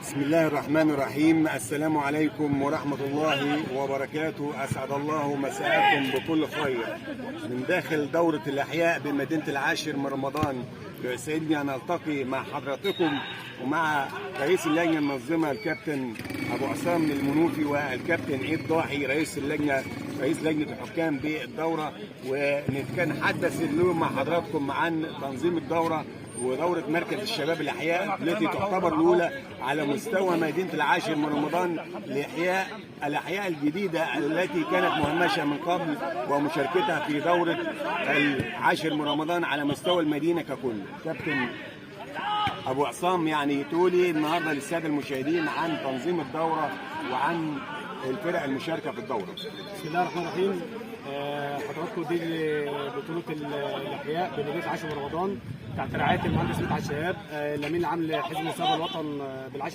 بسم الله الرحمن الرحيم. السلام عليكم ورحمة الله وبركاته. أسعد الله مساءكم بكل خير من داخل دورة الأحياء بمدينة العاشر من رمضان. يسعدني أن ألتقي مع حضراتكم ومع رئيس اللجنة المنظمة الكابتن أبو عصام المنوفي والكابتن عيد ضاحي رئيس لجنة الحكام بالدورة، ونتحدث اليوم مع حضراتكم عن تنظيم الدورة ودورة مركز الشباب الأحياء التي تعتبر الأولى على مستوى مدينة العاشر من رمضان لإحياء الأحياء الجديدة التي كانت مهمشة من قبل، ومشاركتها في دورة العاشر من رمضان على مستوى المدينة ككل. كابتن أبو عصام، يعني تقولي النهارده للسادة المشاهدين عن تنظيم الدورة وعن الفرق المشاركة في الدورة. بسم الله الرحمن الرحيم. حضراتكم دي بطولة الأحياء بمدينة عاشر من رمضان تحت رعاية المهندس مدحت شهاب، الأمين العام لحزب النساء الوطن بالعاشر